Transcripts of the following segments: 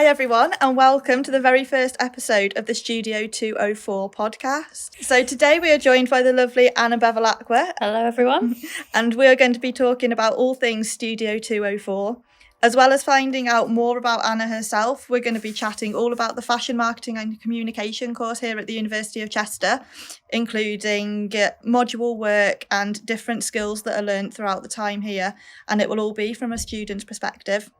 everyone, and welcome to the very first episode of the Studio 204 podcast. So today we are joined by the lovely Anna Bevilacqua. Hello everyone. And we are going to be talking about all things Studio 204. As well as finding out more about Anna herself, we're going to be chatting all about the fashion marketing and communication course here at the University of Chester, including module work and different skills that are learnt throughout the time here, and it will all be from a student's perspective.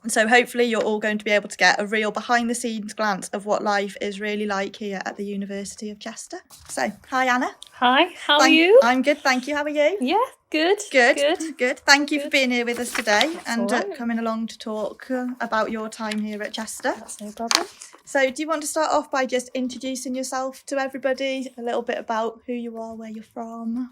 So hopefully you're all going to be able to get a real behind-the-scenes glance of what life is really like here at the University of Chester. So, hi Anna. Hi, how are you? I'm good, thank you. How are you? Yeah, good. Good. Thank you for being here with us today. That's and all right. Coming along to talk about your time here at Chester. That's no problem. So do you want to start off by just introducing yourself to everybody, a little bit about who you are, where you're from?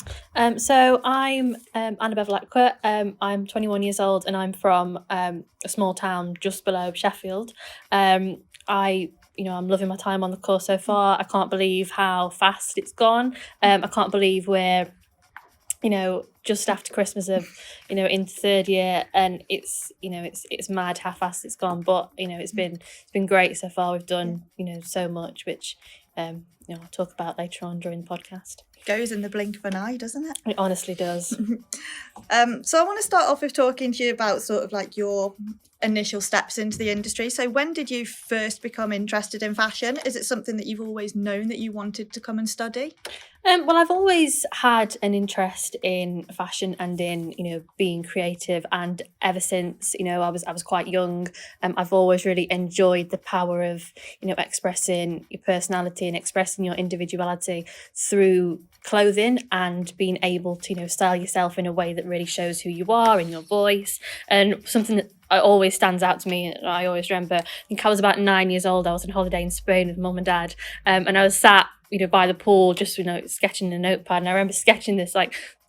So I'm Anna Bevilacqua. I'm 21 years old and I'm from a small town just below Sheffield. I'm loving my time on the course so far. I can't believe how fast it's gone. I can't believe we're just after Christmas of into third year, and it's mad how fast it's gone, but it's been great so far. We've done so much, which I'll talk about later on during the podcast. Goes in the blink of an eye, doesn't it? It honestly does. So I want to start off with talking to you about sort of like your initial steps into the industry. So when did you first become interested in fashion? Is it something that you've always known that you wanted to come and study? Well, I've always had an interest in fashion and in being creative, and ever since I was quite young, I've always really enjoyed the power of expressing your personality and expressing your individuality through clothing, and being able to style yourself in a way that really shows who you are and your voice. And something that always stands out to me, I always remember, I think I was about 9 years old. I was on holiday in Spain with mum and dad, and I was sat by the pool, just sketching in a notepad, and I remember sketching this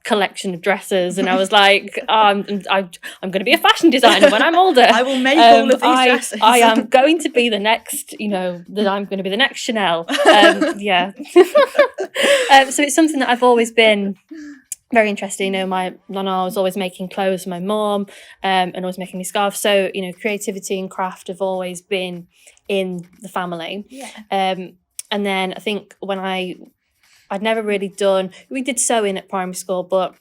collection of dresses, and I was like, I'm going to be a fashion designer when I'm older. I will make all of these dresses. I am going to be the next, that I'm going to be the next Chanel. Yeah. So it's something that I've always been very interested. My nana was always making clothes for my mom, and always making me scarves. So creativity and craft have always been in the family. Yeah. And then I think when I'd never really done, we did sewing at primary school, but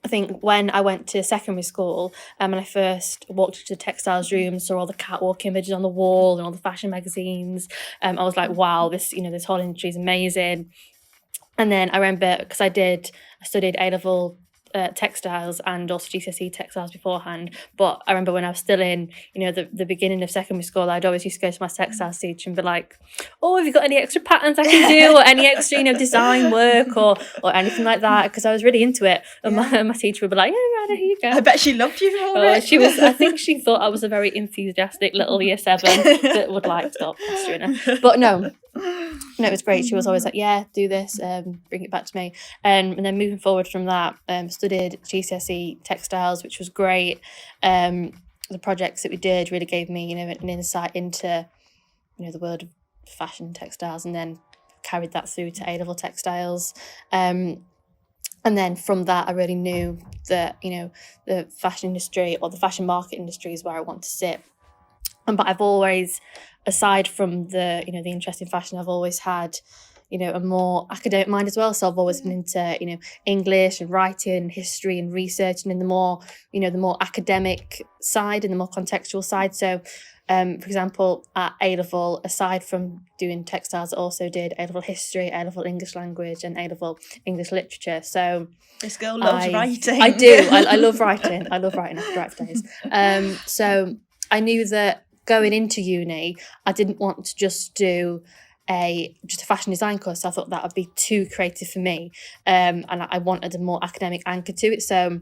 I think when I went to secondary school, and I first walked into the textiles room, saw all the catwalk images on the wall and all the fashion magazines, I was like, wow, this whole industry is amazing. And then I remember, because I studied A-level textiles and also GCSE textiles beforehand, but I remember when I was still in the beginning of secondary school, I'd always used to go to my textiles teacher and be like, oh, have you got any extra patterns I can do, or any extra design work or anything like that, because I was really into it. And my teacher would be like, yeah, right, here you go. I bet she loved you for it. I think she thought I was a very enthusiastic little year 7 that would stop pestering her. But no, it was great. She was always like, yeah, do this, bring it back to me. And then moving forward from that, studied GCSE textiles, which was great. The projects that we did really gave me an insight into the world of fashion textiles, and then carried that through to A-level textiles. And then from that, I really knew that the fashion industry, or the fashion market industry, is where I want to sit. But I've always, aside from the the interest in fashion, I've always had a more academic mind as well. So I've always been into English and writing and history and research, and in the more the more academic side and the more contextual side. So for example, at A-level, aside from doing textiles, I also did A-level history, A-level English language, and A-level English literature. So this girl loves writing. I do. I love writing. I love writing. I could write for days. So I knew that going into uni, I didn't want to just do just a fashion design course. I thought that would be too creative for me, and I wanted a more academic anchor to it. So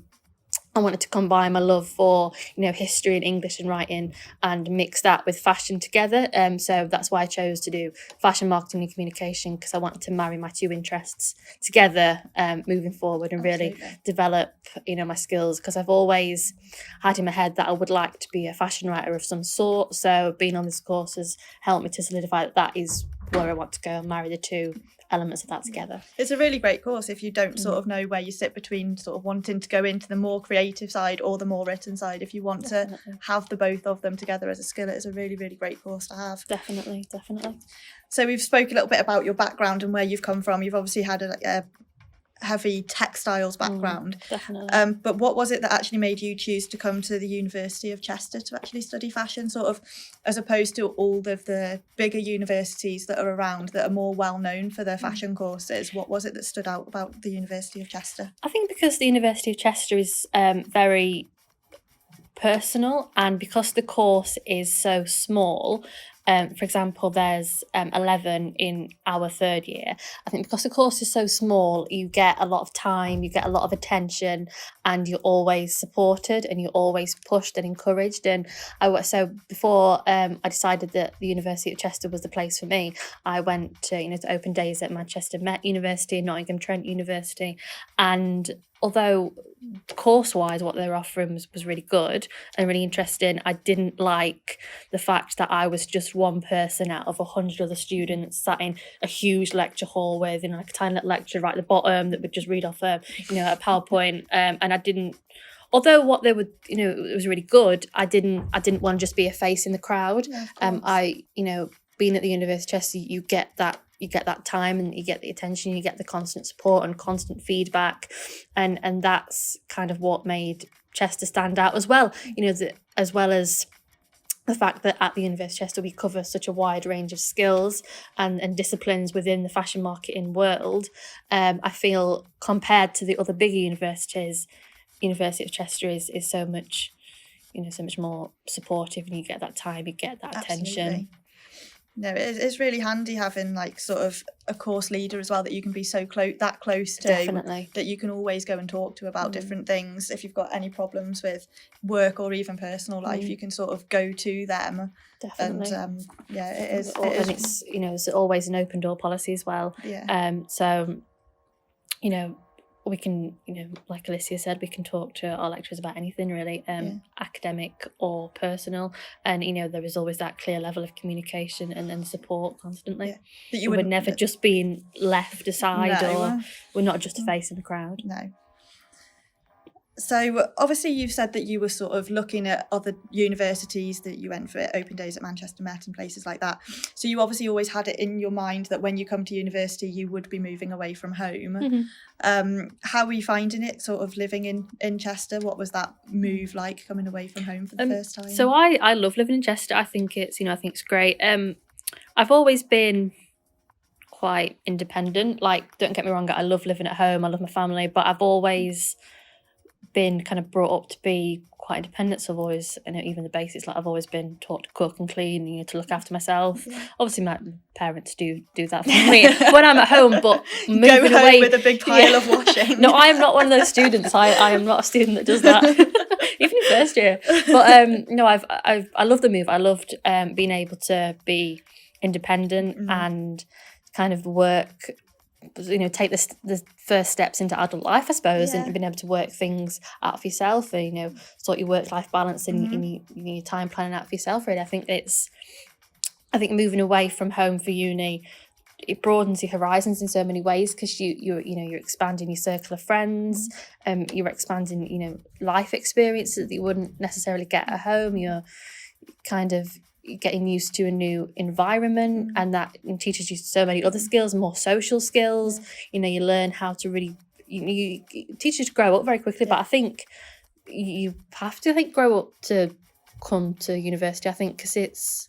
I wanted to combine my love for history and English and writing, and mix that with fashion together. So that's why I chose to do fashion marketing and communication, because I wanted to marry my two interests together, moving forward, and really develop my skills, because I've always had in my head that I would like to be a fashion writer of some sort. So being on this course has helped me to solidify that is where I want to go and marry the two elements of that together. It's a really great course if you don't sort of know where you sit between sort of wanting to go into the more creative side or the more written side. If you want to have the both of them together as a skill, it is a really, really great course to have. Definitely. So we've spoken a little bit about your background and where you've come from. You've obviously had a heavy textiles background. Definitely. But what was it that actually made you choose to come to the University of Chester to actually study fashion, sort of, as opposed to all of the bigger universities that are around that are more well known for their fashion courses? What was it that stood out about the University of Chester? I think because the University of Chester is very personal, and because the course is so small, for example, there's 11 in our third year. I think because the course is so small, you get a lot of time, you get a lot of attention, and you're always supported and you're always pushed and encouraged. And so before I decided that the University of Chester was the place for me, I went to open days at Manchester Met University and Nottingham Trent University, and although course-wise what they were offering was really good and really interesting, I didn't like the fact that I was just one person out of 100 other students sat in a huge lecture hall with like a tiny little lecturer right at the bottom that would just read off a PowerPoint, and I didn't. Although what they would, it was really good, I didn't want to just be a face in the crowd. Being at the University of Chester, you get that time and you get the attention, you get the constant support and constant feedback, and that's kind of what made Chester stand out as well. As well as the fact that at the University of Chester we cover such a wide range of skills and disciplines within the fashion marketing world. I feel compared to the other bigger universities, University of Chester is so much, so much more supportive, and you get that time, you get that attention. No, it's really handy having like sort of a course leader as well that you can be so close to. Definitely. That you can always go and talk to about different things. If you've got any problems with work or even personal life, you can sort of go to them. Definitely. And it is. And it's it's always an open door policy as well. Yeah. So we can, like Alicia said, we can talk to our lecturers about anything really, academic or personal, and there is always that clear level of communication and support constantly. Yeah. We're never just being left aside, or we're not just a face in the crowd. No. So obviously you've said that you were sort of looking at other universities, that you went for open days at Manchester Met and places like that. So you obviously always had it in your mind that when you come to university you would be moving away from home. How were you finding it sort of living in Chester? What was that move like, coming away from home for the first time? So I love living in Chester. I think it's it's great. I've always been quite independent. Like, don't get me wrong, I love living at home, I love my family, but I've always been kind of brought up to be quite independent. So I've always, even the basics, like I've always been taught to cook and clean, to look after myself. Obviously my parents do that for me when I'm at home, but moving go home away with a big pile of washing. No, I am not one of those students. I am not a student that does that. Even in first year. But no, I love the move. I loved being able to be independent and kind of work, take the first steps into adult life, I suppose, and being able to work things out for yourself, and sort your work-life balance and your time planning out for yourself. Really, I think moving away from home for uni, it broadens your horizons in so many ways, because you're expanding your circle of friends, you're expanding life experiences that you wouldn't necessarily get at home. You're kind of getting used to a new environment, and that teaches you so many other skills, more social skills. You learn how to really, you teach you to grow up very quickly. But I think you have to grow up to come to university. I think because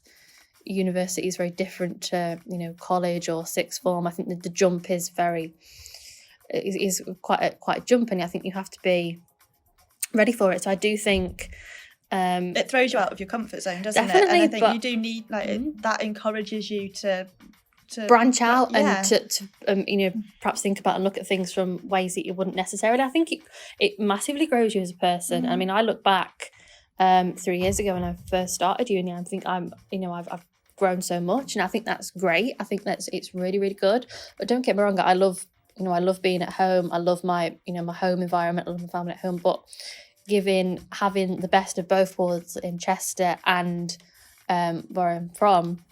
university is very different to college or sixth form. I think the jump is quite a jump, and I think you have to be ready for it. So I do think it throws you out of your comfort zone, doesn't it? And I think you do need that encourages you to branch out and to perhaps think about and look at things from ways that you wouldn't necessarily. I think it massively grows you as a person. I mean, I look back 3 years ago when I first started uni, I think I've grown so much, and I think that's great. I think it's really, really good. But don't get me wrong, I love being at home. I love my my home environment. I love my family at home, but having the best of both worlds in Chester and where I'm from,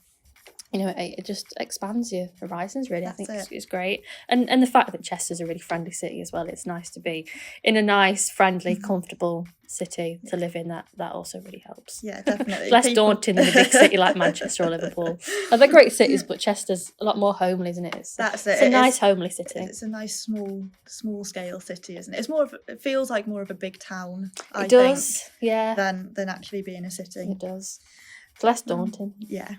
it just expands your horizons, really. That's I think it. it's great. And the fact that Chester's a really friendly city as well, it's nice to be in a nice, friendly, comfortable city to live in. That also really helps. Yeah, definitely. It's less daunting than a big city like Manchester or Liverpool. They're great cities, but Chester's a lot more homely, isn't it? It's a nice, homely city. It's a nice, small scale city, isn't it? It's it feels like more of a big town, I think, yeah, than actually being a city. It does. It's less daunting. Yeah.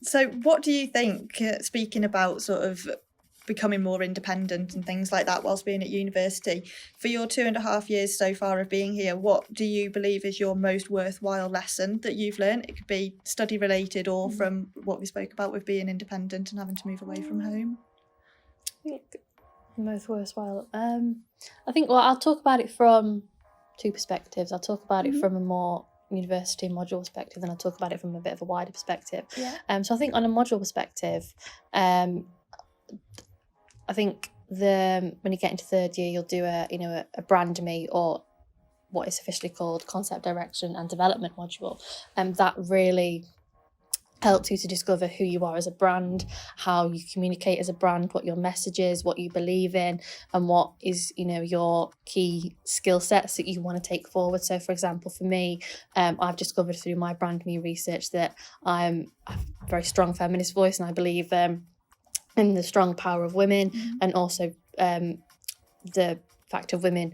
So what do you think, speaking about sort of becoming more independent and things like that whilst being at university, for your 2.5 years so far of being here, what do you believe is your most worthwhile lesson that you've learned? It could be study related or from what we spoke about with being independent and having to move away from home. I think most worthwhile. I think, well, I'll talk about it from two perspectives. I'll talk about it from a more university module perspective, and I'll talk about it from a bit of a wider perspective. So I think on a module perspective, I think when you get into third year, you'll do a brand me, or what is officially called concept direction and development module, and that really helps you to discover who you are as a brand, how you communicate as a brand, what your message is, what you believe in, and what is your key skill sets that you want to take forward. So for example, for me, I've discovered through my brand me research that I'm a very strong feminist voice, and I believe in the strong power of women, and also the fact of women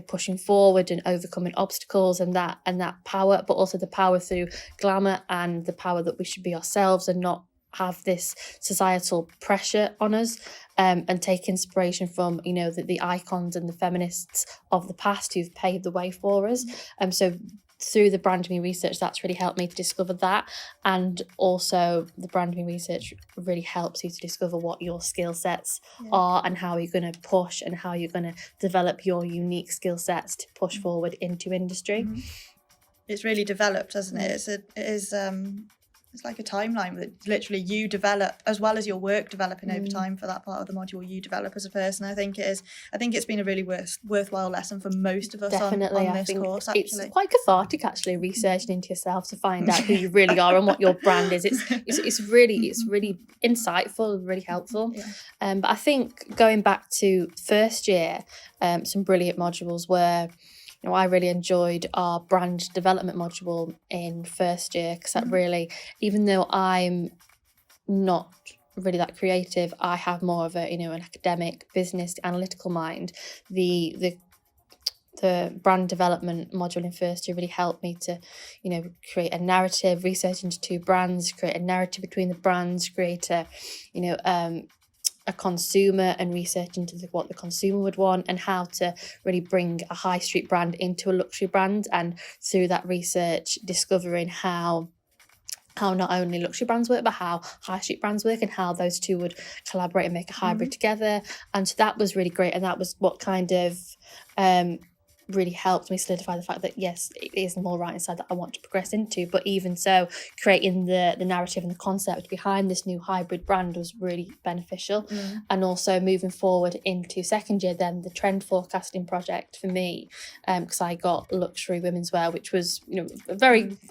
pushing forward and overcoming obstacles, and that power, but also the power through glamour, and the power that we should be ourselves and not have this societal pressure on us, and take inspiration from the icons and the feminists of the past who've paved the way for us. So through the brand me research, that's really helped me to discover that. And also the brand me research really helps you to discover what your skill sets are, and how you're going to push, and how you're going to develop your unique skill sets to push forward into industry. It's really developed, hasn't it? It's like a timeline that literally you develop, as well as your work developing over time for that part of the module. You develop as a person. I think it's been a really worthwhile lesson for most of us on this course. Actually, it's quite cathartic, actually, researching into yourself to find out who you really are and what your brand is. It's really insightful, really helpful. But I think going back to first year, some brilliant modules were, I really enjoyed our brand development module in first year, because that really, even though I'm not really that creative, I have more of an academic, business, analytical mind. The brand development module in first year really helped me to, create a narrative, research into two brands, create a narrative between the brands, create a consumer, and research into what the consumer would want, and how to really bring a high street brand into a luxury brand. And through that research, discovering how not only luxury brands work, but how high street brands work, and how those two would collaborate and make a hybrid together. And so that was really great, and that was what kind of really helped me solidify the fact that yes, it is the more writing side that I want to progress into. But even so, creating the narrative and the concept behind this new hybrid brand was really beneficial. And also moving forward into second year, then the trend forecasting project for me, because I got luxury women's wear, which was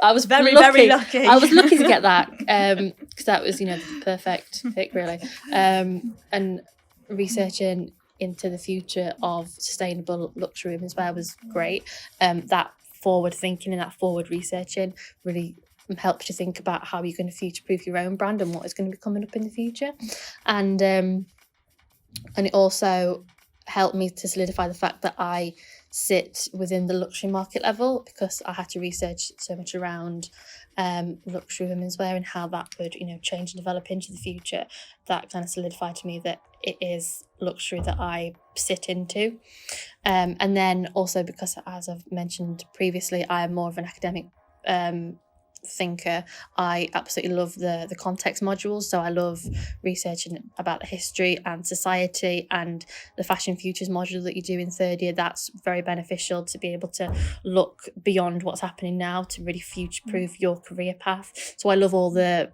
I was very lucky. I was lucky to get that, because that was the perfect pick, really. And researching into the future of sustainable luxury women's wear was great. That forward thinking and that forward researching really helps you think about how you're going to future-proof your own brand and what is going to be coming up in the future. And it also helped me to solidify the fact that I sit within the luxury market level, because I had to research so much around luxury women's wear and how that would change and develop into the future. That kind of solidified to me that it is luxury that I sit into. And then also, because as I've mentioned previously, I am more of an academic thinker, I absolutely love the context modules. So I love researching about the history and society, and the fashion futures module that you do in third year. That's very beneficial to be able to look beyond what's happening now to really future-proof your career path. So I love all the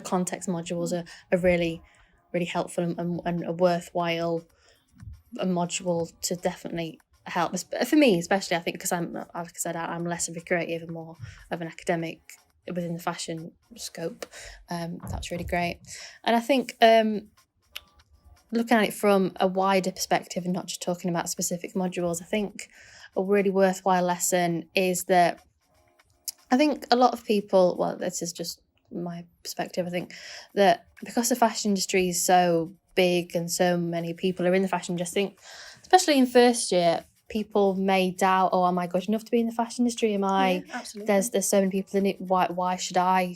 context modules are really, really helpful and a worthwhile module to definitely helps. But for me, especially, I think because I'm, like I said, I'm less of a creative and more of an academic within the fashion scope. That's really great. And I think looking at it from a wider perspective and not just talking about specific modules, I think a really worthwhile lesson is that I think a lot of people, well, this is just my perspective, I think that because the fashion industry is so big and so many people are in the fashion industry, especially in first year, people may doubt, oh, am I good enough to be in the fashion industry? Am I? Yeah, absolutely. There's so many people in it. Why should I?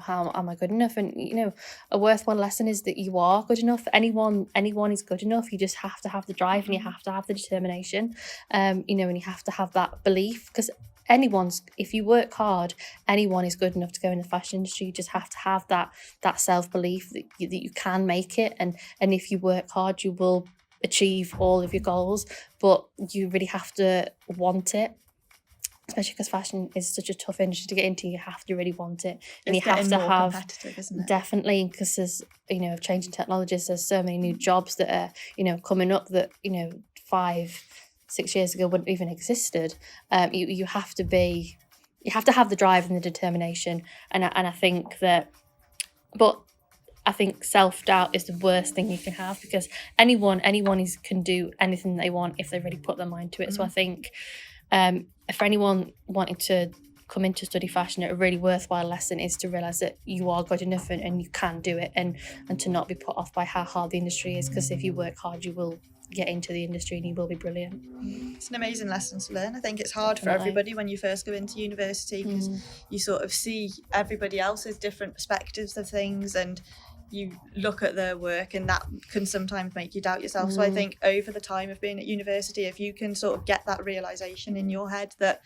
How am I good enough? And a worthwhile lesson is that you are good enough. Anyone is good enough. You just have to have the drive and you have to have the determination. And you have to have that belief, because if you work hard, anyone is good enough to go in the fashion industry. You just have to have that self-belief that you can make it, and if you work hard, you will achieve all of your goals, but you really have to want it, especially because fashion is such a tough industry to get into. You have to really want it, and It's you have to more have competitive, isn't it? definitely, because there's changing technologies. There's so many new jobs that are coming up that 5-6 years ago wouldn't even existed. You have to have the drive and the determination, and I think that, but I think self-doubt is the worst thing you can have, because anyone can do anything they want if they really put their mind to it. So I think for anyone wanting to come in to study fashion, a really worthwhile lesson is to realise that you are good enough and you can do it, and to not be put off by how hard the industry is, because if you work hard, you will get into the industry and you will be brilliant. It's an amazing lesson to learn. I think it's hard for everybody when you first go into university, because you sort of see everybody else's different perspectives of things, and you look at their work, and that can sometimes make you doubt yourself. So I think over the time of being at university, if you can sort of get that realisation in your head that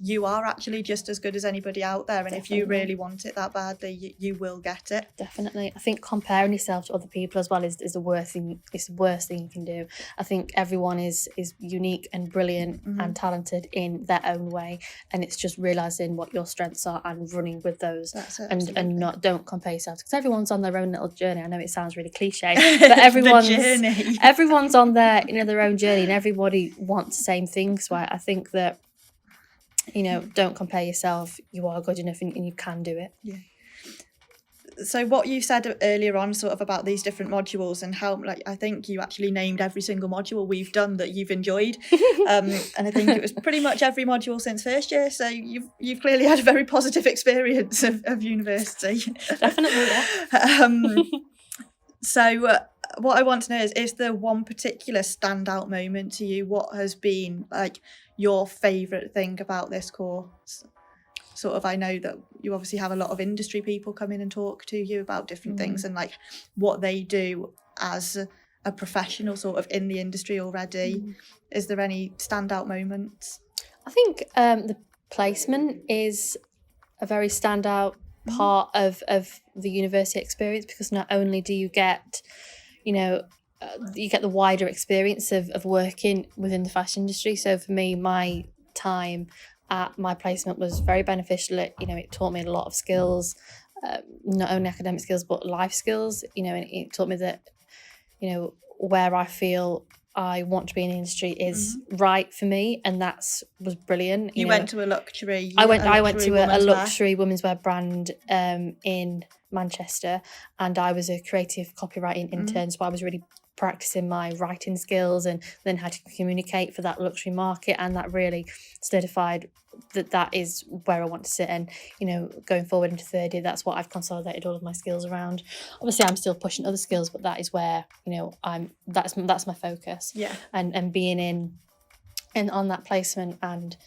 you are actually just as good as anybody out there, and if you really want it that badly, you will get it. Definitely. I think comparing yourself to other people as well is the worst thing. It's the worst thing you can do. I think everyone is unique and brilliant and talented in their own way, and it's just realising what your strengths are and running with those. That's it, and don't compare yourself, because everyone's on their own little journey. I know it sounds really cliche, but everyone's on their own journey, and everybody wants the same things. So I think that don't compare yourself. You are good enough and you can do it. Yeah. So what you said earlier on sort of about these different modules, and how I think you actually named every single module we've done that you've enjoyed, and I think it was pretty much every module since first year, so you've clearly had a very positive experience of university. Definitely, yeah. So what I want to know is there one particular standout moment to you? What has been your favourite thing about this course? Sort of, I know that you obviously have a lot of industry people come in and talk to you about different things, and what they do as a professional sort of in the industry already. Is there any standout moments? I think the placement is a very standout part of the university experience, because not only do you get you get the wider experience of working within the fashion industry. So for me, my time at my placement was very beneficial. It taught me a lot of skills, not only academic skills but life skills, and it taught me that where I feel I want to be in the industry is right for me, and was brilliant. You went to a luxury. I went to a luxury women's wear brand in Manchester, and I was a creative copywriting intern, so I was really practicing my writing skills and then how to communicate for that luxury market, and that really solidified that is where I want to sit. And going forward into third year, that's what I've consolidated all of my skills around. Obviously I'm still pushing other skills, but that is where that's my focus. And being in on that placement and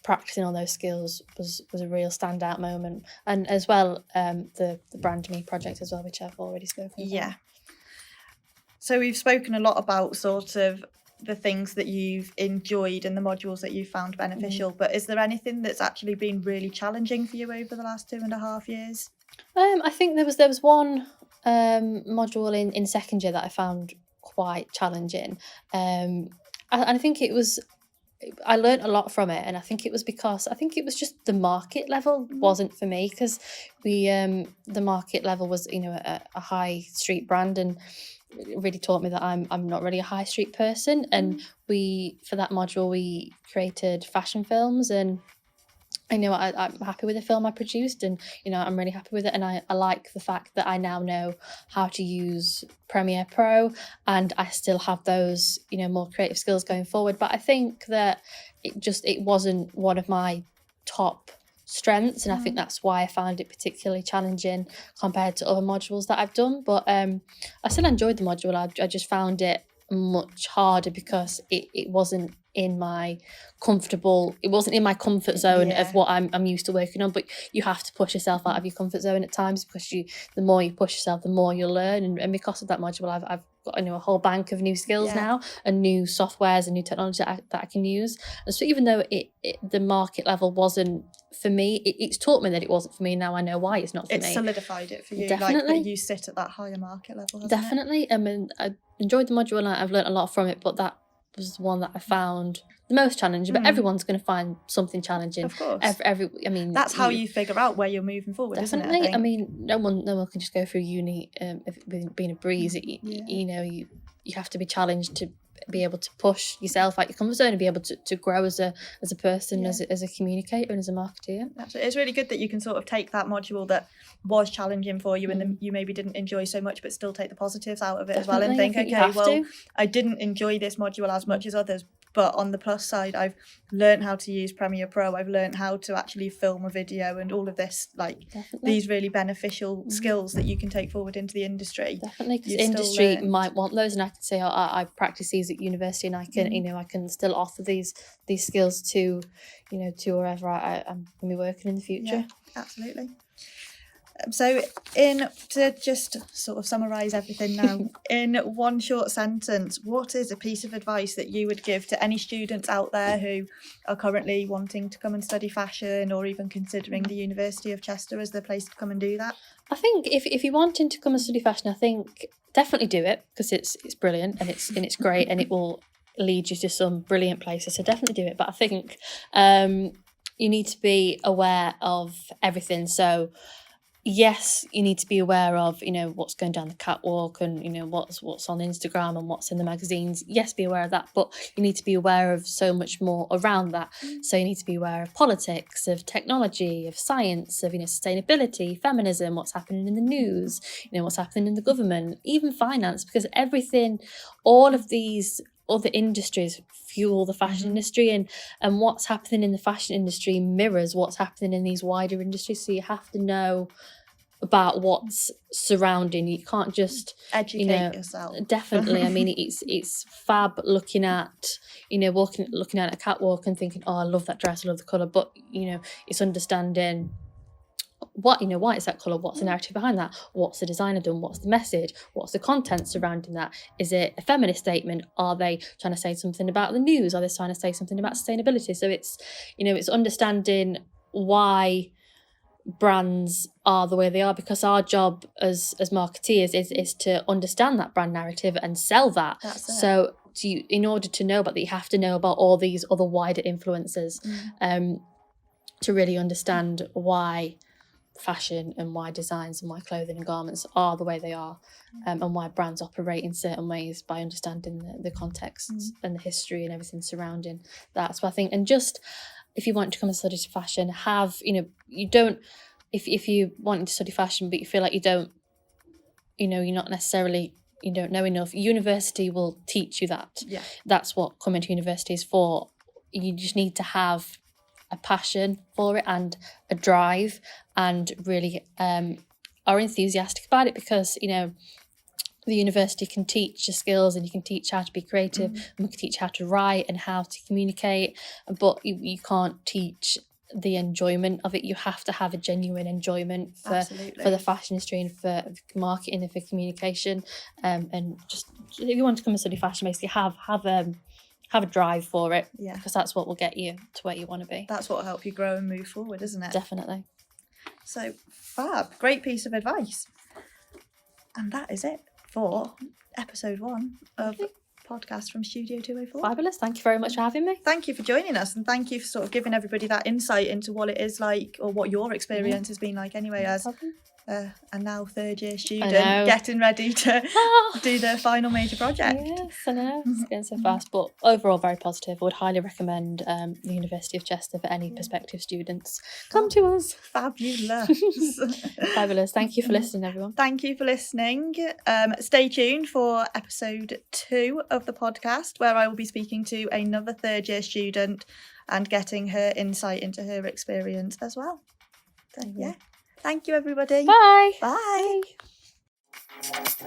practicing all those skills was a real standout moment. And as well the Brand Me project as well, which I've already spoken about. So we've spoken a lot about sort of the things that you've enjoyed and the modules that you've found beneficial, but is there anything that's actually been really challenging for you over the last 2.5 years? I think there was one module in second year that I found quite challenging, and I think I learned a lot from it, and I think it was just the market level wasn't for me, because the market level was a high street brand, and really taught me that I'm not really a high street person. And for that module we created fashion films, and I know I'm happy with the film I produced, and I'm really happy with it, and I like the fact that I now know how to use Premiere Pro, and I still have those more creative skills going forward. But I think that it wasn't one of my top strengths, and I think that's why I found it particularly challenging compared to other modules that I've done. But I still enjoyed the module. I just found it much harder because it wasn't in my comfort zone of what I'm used to working on. But you have to push yourself out of your comfort zone at times, because the more you push yourself, the more you'll learn. And because of that module, I've got a whole bank of new skills now, and new softwares and new technology that I can use. And so even though the market level wasn't for me, it's taught me that it wasn't for me. Now I know why it's not for me. It's solidified it for you. Definitely. Like that you sit at that higher market level, hasn't Definitely. it? I mean, I enjoyed the module and I've learned a lot from it, but that was the one that I found the most challenging. But everyone's going to find something challenging. Of course. I mean, that's how you figure out where you're moving forward, definitely. Isn't it? I mean, no one can just go through uni being a breeze. You have to be challenged to be able to push yourself out your comfort zone and be able to grow as a person, as a communicator and as a marketeer. Absolutely. It's really good that you can sort of take that module that was challenging for you and then you maybe didn't enjoy so much, but still take the positives out of it as well, and think, okay, well, I didn't enjoy this module as much as others, but on the plus side, I've learned how to use Premiere Pro, I've learned how to actually film a video, and all of this, these really beneficial skills that you can take forward into the industry. Definitely, because industry might want those, and I can say I practice these at university, and I can I can still offer these skills to to wherever I'm going to be working in the future. Yeah, absolutely. So to just sort of summarise everything now, in one short sentence, what is a piece of advice that you would give to any students out there who are currently wanting to come and study fashion, or even considering the University of Chester as the place to come and do that? I think if you're wanting to come and study fashion, I think definitely do it, because it's brilliant and it's great, and it will lead you to some brilliant places. So definitely do it. But I think you need to be aware of everything. So yes, you need to be aware of what's going down the catwalk, and what's on Instagram and what's in the magazines. Yes, be aware of that, but you need to be aware of so much more around that. So you need to be aware of politics, of technology, of science, of sustainability, feminism, what's happening in the news, what's happening in the government, even finance, because everything, all of these other industries fuel the fashion industry, and what's happening in the fashion industry mirrors what's happening in these wider industries. So you have to know about what's surrounding you. You can't just educate yourself. Definitely. I mean, it's fab looking at looking at a catwalk and thinking, oh, I love that dress, I love the colour, but it's understanding why is that colour, what's the narrative behind that, what's the designer done, what's the message, what's the content surrounding that, is it a feminist statement, are they trying to say something about the news, are they trying to say something about sustainability? So it's it's understanding why brands are the way they are, because our job as marketeers is to understand that brand narrative and sell that. So in order to know about that, you have to know about all these other wider influences to really understand why fashion and why designs and why clothing and garments are the way they are, and why brands operate in certain ways, by understanding the context and the history and everything surrounding that. So I think, and just if you want to come and study fashion, have you don't, if you want to study fashion but you feel like you don't you're not necessarily, you don't know enough, university will teach you that. That's what coming to university is for. You just need to have a passion for it and a drive, and really are enthusiastic about it, because the university can teach the skills, and you can teach how to be creative, and we can teach how to write and how to communicate, but you can't teach the enjoyment of it. You have to have a genuine enjoyment for the fashion industry and for marketing and for communication, and just if you want to come and study fashion, basically have a drive for it, because that's what will get you to where you want to be. That's what will help you grow and move forward, isn't it? Definitely. So fab, great piece of advice. And that is it for episode 1 of podcast from Studio 204. Fabulous. Thank you very much for having me. Thank you for joining us, and thank you for sort of giving everybody that insight into what it is like, or what your experience has been like anyway, as a now third year student know. getting ready to do their final major project. Yes, I know. It's going so fast. But overall, very positive. I would highly recommend the University of Chester for any prospective students. Come to us. Fabulous. Fabulous. Thank you for listening, everyone. Thank you for listening. Stay tuned for episode 2 of the podcast, where I will be speaking to another third year student and getting her insight into her experience as well. So, yeah. Thank you, everybody. Bye. Bye. Bye.